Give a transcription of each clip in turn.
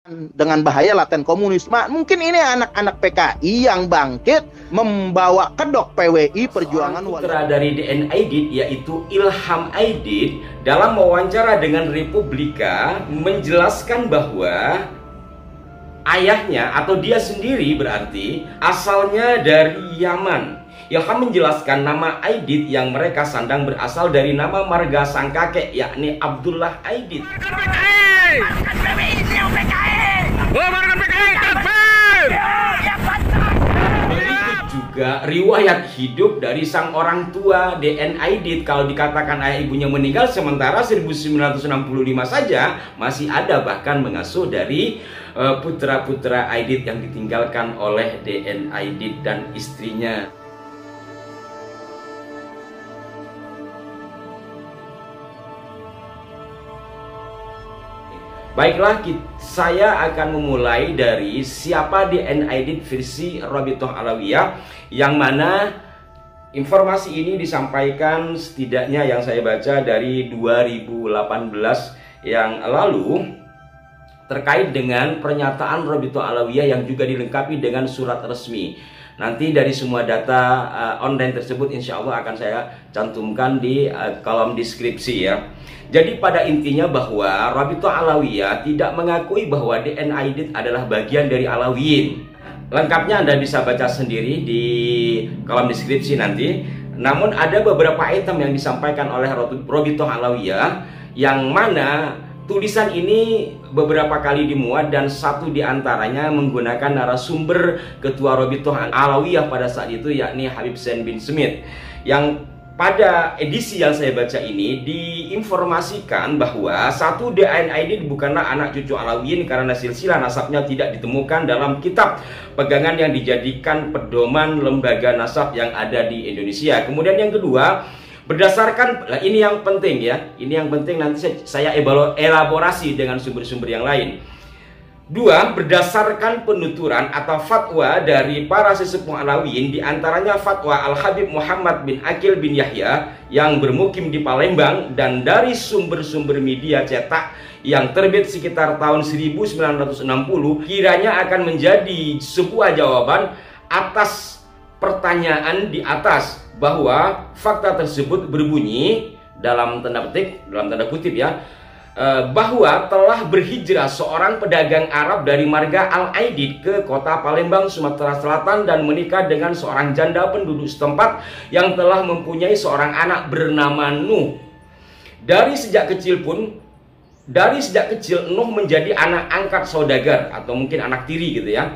dengan bahaya laten komunis. Mungkin ini anak-anak PKI yang bangkit membawa kedok PWI perjuangan putra dari DN Aidit yaitu Ilham Aidit dalam wawancara dengan Republika menjelaskan bahwa ayahnya atau dia sendiri berarti asalnya dari Yaman. Ilham menjelaskan nama Aidit yang mereka sandang berasal dari nama marga sang kakek yakni Abdullah Aidit. Berikut juga riwayat hidup dari sang orang tua DN Aidit. Kalau dikatakan ayah ibunya meninggal sementara 1965 saja masih ada bahkan mengasuh dari putra-putra Aidit yang ditinggalkan oleh DN Aidit dan istrinya. Baiklah, saya akan memulai dari siapa DN Aidit versi Rabithah Alawiyah, yang mana informasi ini disampaikan setidaknya yang saya baca dari 2018 yang lalu terkait dengan pernyataan Rabithah Alawiyah yang juga dilengkapi dengan surat resmi. Nanti dari semua data online tersebut insya Allah akan saya cantumkan di kolom deskripsi ya. Jadi pada intinya bahwa Rabithah Alawiyah tidak mengakui bahwa DN Aidit adalah bagian dari Alawiyin. Lengkapnya Anda bisa baca sendiri di kolom deskripsi nanti. Namun ada beberapa item yang disampaikan oleh Rabithah Alawiyah yang mana tulisan ini beberapa kali dimuat dan satu diantaranya menggunakan narasumber ketua Rabithah Alawiyah pada saat itu yakni Habib Zain bin Smith, yang pada edisi yang saya baca ini diinformasikan bahwa satu DN Aidit bukanlah anak cucu Alawiyin karena silsilah nasabnya tidak ditemukan dalam kitab pegangan yang dijadikan pedoman lembaga nasab yang ada di Indonesia. Kemudian yang kedua, berdasarkan, ini yang penting ya, ini yang penting nanti saya elaborasi dengan sumber-sumber yang lain. Dua, berdasarkan penuturan atau fatwa dari para sesepuh Alawiyin, diantaranya fatwa Al-Habib Muhammad bin Aqil bin Yahya yang bermukim di Palembang, dan dari sumber-sumber media cetak yang terbit sekitar tahun 1960, kiranya akan menjadi sebuah jawaban atas pertanyaan di atas, bahwa fakta tersebut berbunyi dalam tanda petik, dalam tanda kutip ya, bahwa telah berhijrah seorang pedagang Arab dari marga Al-Aidit ke kota Palembang, Sumatera Selatan, dan menikah dengan seorang janda penduduk setempat yang telah mempunyai seorang anak bernama Nuh. Dari sejak kecil Nuh menjadi anak angkat saudagar atau mungkin anak tiri gitu ya,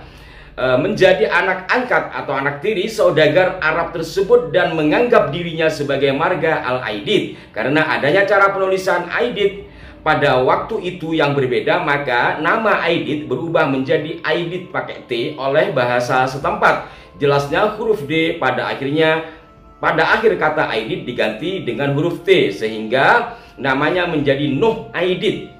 menjadi anak angkat atau anak tiri saudagar Arab tersebut dan menganggap dirinya sebagai marga Al-Aidit. Karena adanya cara penulisan Aidit pada waktu itu yang berbeda, maka nama Aidit berubah menjadi Aidit pakai T oleh bahasa setempat. Jelasnya huruf D pada akhir kata Aidit diganti dengan huruf T sehingga namanya menjadi Nuh Aidit.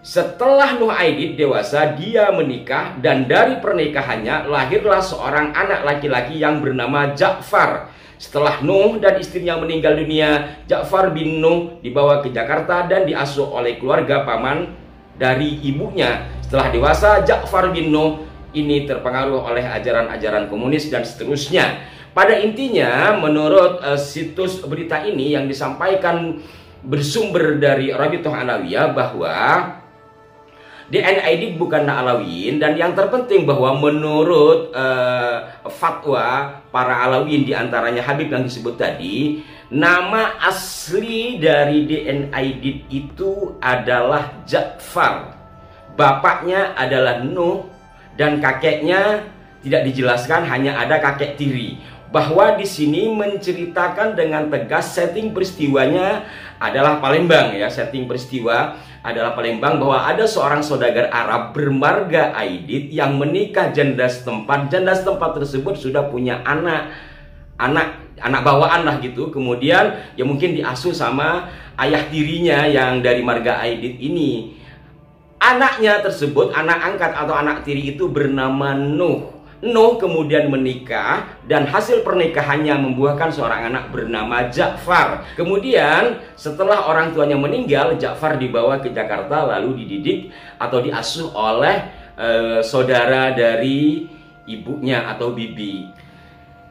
Setelah Nuh Aidit dewasa, dia menikah dan dari pernikahannya lahirlah seorang anak laki-laki yang bernama Ja'far. Setelah Nuh dan istrinya meninggal dunia, Ja'far bin Nuh dibawa ke Jakarta dan diasuh oleh keluarga paman dari ibunya. Setelah dewasa, Ja'far bin Nuh ini terpengaruh oleh ajaran-ajaran komunis dan seterusnya. Pada intinya, menurut situs berita ini yang disampaikan bersumber dari Rabithah Alawiyah bahwa DN Aidit bukanlah Alawiyin, dan yang terpenting bahwa menurut fatwa para Alawiyin diantaranya Habib yang disebut tadi, nama asli dari DN Aidit itu adalah Ja'far, bapaknya adalah Nuh, dan kakeknya tidak dijelaskan, hanya ada kakek tiri. Bahwa di sini menceritakan dengan tegas setting peristiwanya adalah Palembang ya, setting peristiwa adalah Palembang, bahwa ada seorang saudagar Arab bermarga Aidit yang menikah janda setempat. Janda setempat tersebut sudah punya anak bawaan lah gitu. Kemudian ya mungkin diasuh sama ayah tirinya yang dari marga Aidit ini. Anaknya tersebut, anak angkat atau anak tiri itu bernama Nuh. Nuh kemudian menikah dan hasil pernikahannya membuahkan seorang anak bernama Ja'far. Kemudian setelah orang tuanya meninggal, Ja'far dibawa ke Jakarta lalu dididik atau diasuh oleh saudara dari ibunya atau bibi.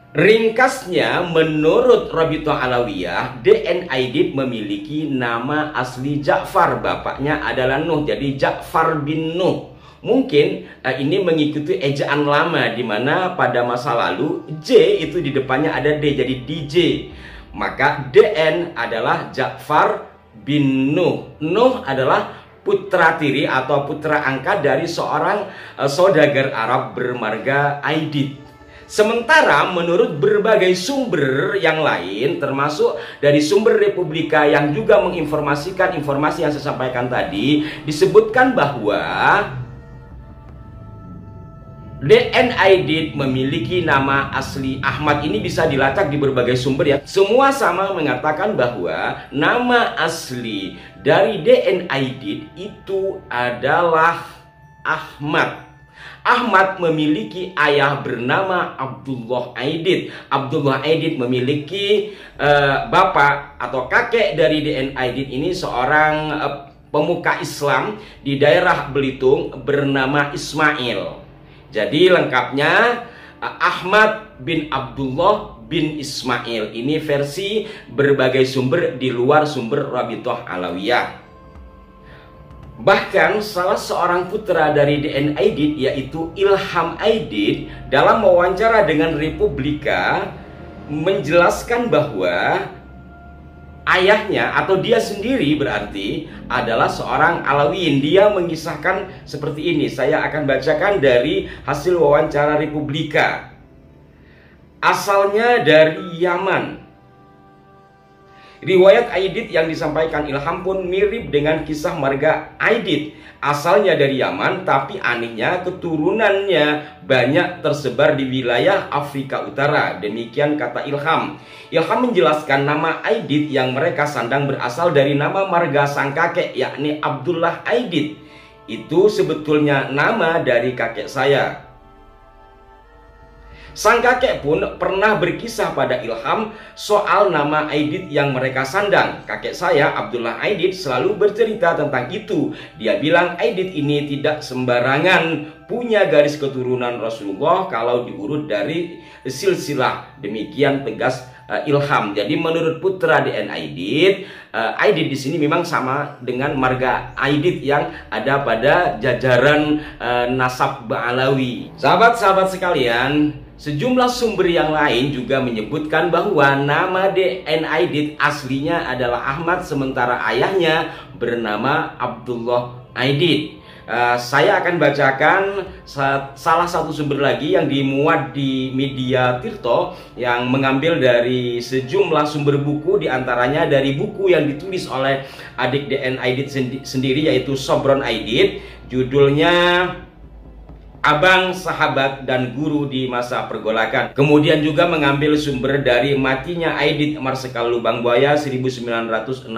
Ringkasnya, menurut Rabithah Alawiyah, DN Aidit memiliki nama asli Ja'far. Bapaknya adalah Nuh, jadi Ja'far bin Nuh. Mungkin ini mengikuti ejaan lama, di mana pada masa lalu J itu di depannya ada D, jadi DJ. Maka DN adalah Ja'far bin Nuh. Nuh adalah putra tiri atau putra angkat dari seorang saudagar Arab bermarga Aidit. Sementara menurut berbagai sumber yang lain, termasuk dari sumber Republika yang juga menginformasikan informasi yang saya sampaikan tadi, disebutkan bahwa DN Aidit memiliki nama asli Ahmad. Ini bisa dilacak di berbagai sumber ya. Semua sama mengatakan bahwa nama asli dari DN Aidit itu adalah Ahmad. Ahmad memiliki ayah bernama Abdullah Aidit. Abdullah Aidit memiliki bapak atau kakek dari DN Aidit ini seorang pemuka Islam di daerah Belitung bernama Ismail. Jadi lengkapnya Ahmad bin Abdullah bin Ismail. Ini versi berbagai sumber di luar sumber Rabithah Alawiyah. Bahkan salah seorang putra dari DN Aidit yaitu Ilham Aidit dalam wawancara dengan Republika menjelaskan bahwa ayahnya atau dia sendiri berarti adalah seorang Alawiyin. Dia mengisahkan seperti ini. Saya akan bacakan dari hasil wawancara Republika. Asalnya dari Yaman. Riwayat Aidit yang disampaikan Ilham pun mirip dengan kisah marga Aidit. Asalnya dari Yaman, tapi anehnya keturunannya banyak tersebar di wilayah Afrika Utara. Demikian kata Ilham. Ilham menjelaskan nama Aidit yang mereka sandang berasal dari nama marga sang kakek, yakni Abdullah Aidit. Itu sebetulnya nama dari kakek saya. Sang kakek pun pernah berkisah pada Ilham soal nama Aidit yang mereka sandang. Kakek saya, Abdullah Aidit, selalu bercerita tentang itu. Dia bilang Aidit ini tidak sembarangan punya garis keturunan Rasulullah kalau diurut dari silsilah. Demikian tegas Ilham. Jadi menurut putra DN Aidit, Aidit di sini memang sama dengan marga Aidit yang ada pada jajaran nasab Ba'alawi. Sahabat-sahabat sekalian, sejumlah sumber yang lain juga menyebutkan bahwa nama DN Aidit aslinya adalah Ahmad, sementara ayahnya bernama Abdullah Aidit. Saya akan bacakan salah satu sumber lagi yang dimuat di media Tirto yang mengambil dari sejumlah sumber buku, diantaranya dari buku yang ditulis oleh adik DN Aidit sendiri yaitu Sobron Aidit. Judulnya Abang, Sahabat, dan Guru di Masa Pergolakan. Kemudian juga mengambil sumber dari matinya Aidit Marsikal Lubang Buaya 1967.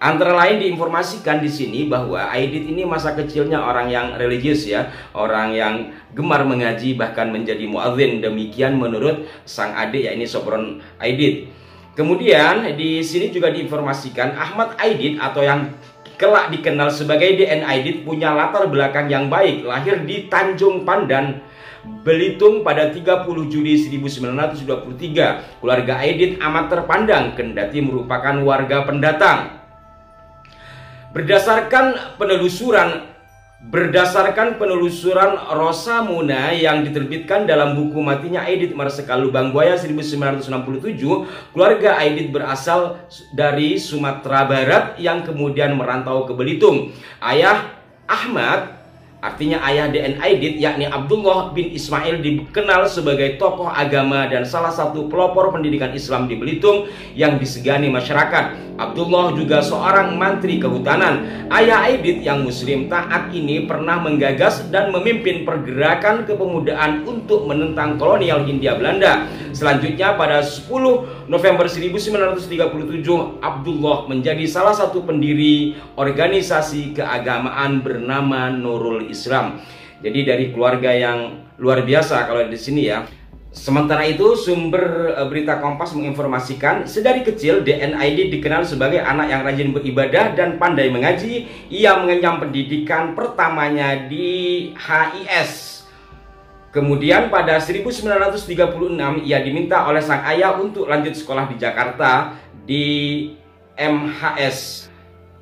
Antara lain diinformasikan di sini bahwa Aidit ini masa kecilnya orang yang religius ya, orang yang gemar mengaji bahkan menjadi muadzin. Demikian menurut sang adik yakni Sobron Aidit. Kemudian di sini juga diinformasikan Ahmad Aidit atau yang kelak dikenal sebagai DN Aidit punya latar belakang yang baik. Lahir di Tanjung Pandan, Belitung pada 30 Juli 1923. Keluarga Aidit amat terpandang kendati merupakan warga pendatang. Berdasarkan penelusuran Rosamuna yang diterbitkan dalam buku matinya Aidit Marsikal Lubang Buaya 1967, keluarga Aidit berasal dari Sumatera Barat yang kemudian merantau ke Belitung. Ayah Ahmad, artinya ayah DN Aidit, yakni Abdullah bin Ismail, dikenal sebagai tokoh agama dan salah satu pelopor pendidikan Islam di Belitung yang disegani masyarakat. Abdullah juga seorang mantri kehutanan. Ayah Aidit yang muslim taat ini pernah menggagas dan memimpin pergerakan kepemudaan untuk menentang kolonial Hindia Belanda. Selanjutnya pada 10 November 1937, Abdullah menjadi salah satu pendiri organisasi keagamaan bernama Nurul Islam. Jadi dari keluarga yang luar biasa kalau di sini ya. Sementara itu, sumber berita Kompas menginformasikan sedari kecil DN Aidit dikenal sebagai anak yang rajin beribadah dan pandai mengaji. Ia mengenyam pendidikan pertamanya di HIS. Kemudian pada 1936 ia diminta oleh sang ayah untuk lanjut sekolah di Jakarta di MHS.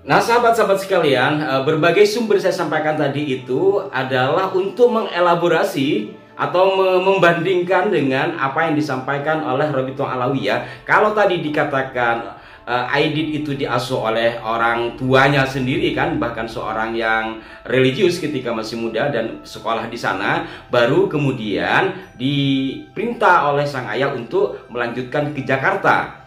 Nah, sahabat-sahabat sekalian, berbagai sumber saya sampaikan tadi itu adalah untuk mengelaborasi atau membandingkan dengan apa yang disampaikan oleh Robito Alawiyah. Kalau tadi dikatakan Aidit itu diasuh oleh orang tuanya sendiri kan, bahkan seorang yang religius ketika masih muda dan sekolah di sana, baru kemudian diperintah oleh sang ayah untuk melanjutkan ke Jakarta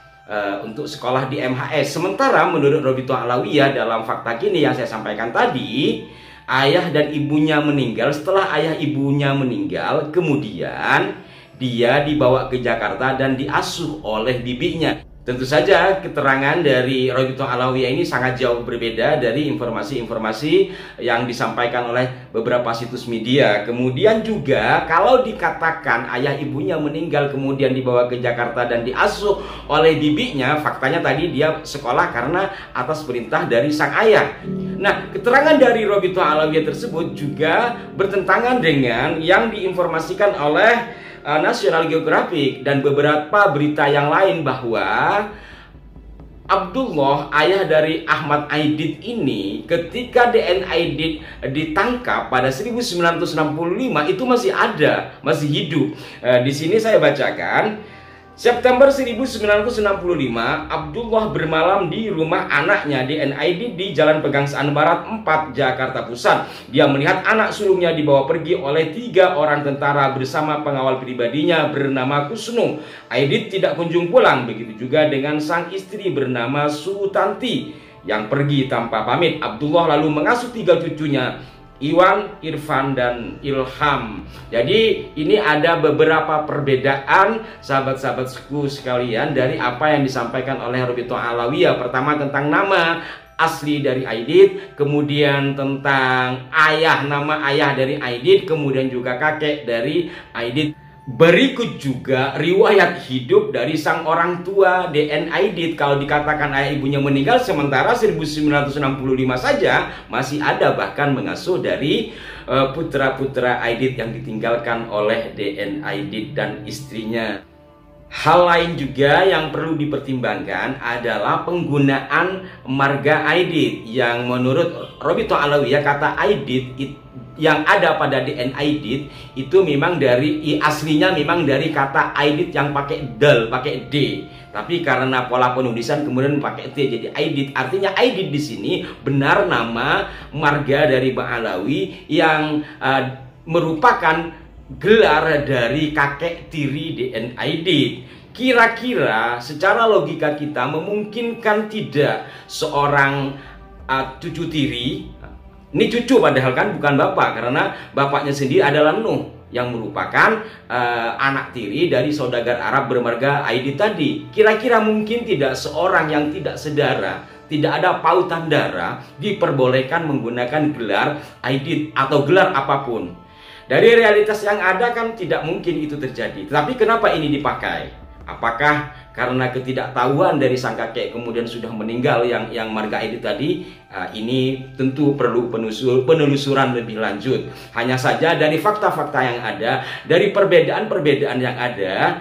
untuk sekolah di MHS. Sementara menurut Robito Alawiyah dalam fakta kini yang saya sampaikan tadi, ayah dan ibunya meninggal. Setelah ayah ibunya meninggal, kemudian dia dibawa ke Jakarta dan diasuh oleh bibinya. Tentu saja keterangan dari Robito Alawiyah ini sangat jauh berbeda dari informasi-informasi yang disampaikan oleh beberapa situs media. Kemudian juga kalau dikatakan ayah ibunya meninggal kemudian dibawa ke Jakarta dan diasuh oleh bibinya, faktanya tadi dia sekolah karena atas perintah dari sang ayah. Nah, keterangan dari Robito Alawiyah tersebut juga bertentangan dengan yang diinformasikan oleh National Geographic dan beberapa berita yang lain bahwa Abdullah, ayah dari Ahmad Aidit ini, ketika DN Aidit ditangkap pada 1965 itu masih ada, masih hidup. Di sini saya bacakan. September 1965, Abdullah bermalam di rumah anaknya DN Aidit di Jalan Pegangsaan Barat 4, Jakarta Pusat. Dia melihat anak sulungnya dibawa pergi oleh 3 orang tentara bersama pengawal pribadinya bernama Kusnu. Aidit tidak kunjung pulang, begitu juga dengan sang istri bernama Sutanti yang pergi tanpa pamit. Abdullah lalu mengasuh 3 cucunya, Iwan, Irfan, dan Ilham. Jadi ini ada beberapa perbedaan sahabat-sahabatku sekalian dari apa yang disampaikan oleh Robito Alawiyah. Pertama tentang nama asli dari Aidit, kemudian tentang nama ayah dari Aidit, kemudian juga kakek dari Aidit. Berikut juga riwayat hidup dari sang orang tua DN Aidit. Kalau dikatakan ayah ibunya meninggal, sementara 1965 saja masih ada bahkan mengasuh dari putra-putra Aidit yang ditinggalkan oleh DN Aidit dan istrinya. Hal lain juga yang perlu dipertimbangkan adalah penggunaan marga Aidit, yang menurut Robito Alawiyah kata Aidit yang ada pada DN Aidit itu memang aslinya memang dari kata Aidit yang pakai dal, pakai D. Tapi karena pola penulisan kemudian pakai T jadi Aidit. Artinya Aidit di sini benar nama marga dari Bang Alawi yang merupakan gelar dari kakek tiri DN Aidit. Kira-kira secara logika kita memungkinkan tidak seorang cucu tiri, ini cucu padahal kan bukan bapak, karena bapaknya sendiri adalah Nuh yang merupakan anak tiri dari saudagar Arab bermarga Aidit tadi. Kira-kira mungkin tidak seorang yang tidak sedara, tidak ada pautan darah, diperbolehkan menggunakan gelar Aidit atau gelar apapun. Dari realitas yang ada kan tidak mungkin itu terjadi. Tapi kenapa ini dipakai? Apakah karena ketidaktahuan dari sang kakek kemudian sudah meninggal yang marga Aidit tadi? Ini tentu perlu penelusuran lebih lanjut. Hanya saja dari fakta-fakta yang ada, dari perbedaan-perbedaan yang ada,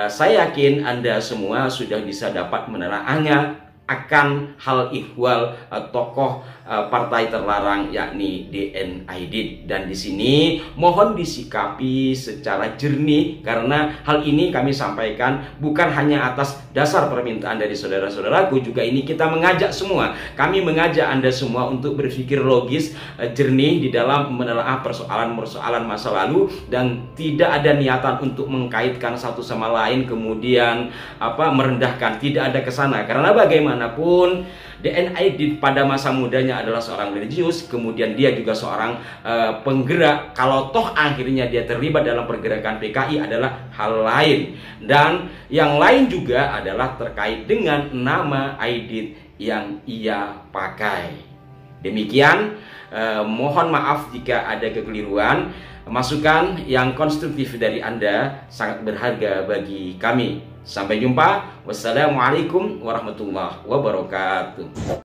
saya yakin Anda semua sudah bisa dapat menelaahnya akan hal ihwal tokoh partai terlarang yakni DN Aidit. Dan di sini mohon disikapi secara jernih karena hal ini kami sampaikan bukan hanya atas dasar permintaan dari saudara-saudaraku, juga ini kita mengajak semua. Kami mengajak Anda semua untuk berpikir logis, jernih di dalam menelaah persoalan-persoalan masa lalu dan tidak ada niatan untuk mengkaitkan satu sama lain kemudian merendahkan, tidak ada kesana. Karena bagaimanapun DN Aidit pada masa mudanya adalah seorang religius, kemudian dia juga seorang penggerak. Kalau toh akhirnya dia terlibat dalam pergerakan PKI adalah hal lain. Dan yang lain juga adalah terkait dengan nama Aidit yang ia pakai. Demikian, mohon maaf jika ada kekeliruan. Masukan yang konstruktif dari Anda sangat berharga bagi kami. Sampai jumpa. Wassalamualaikum warahmatullahi wabarakatuh.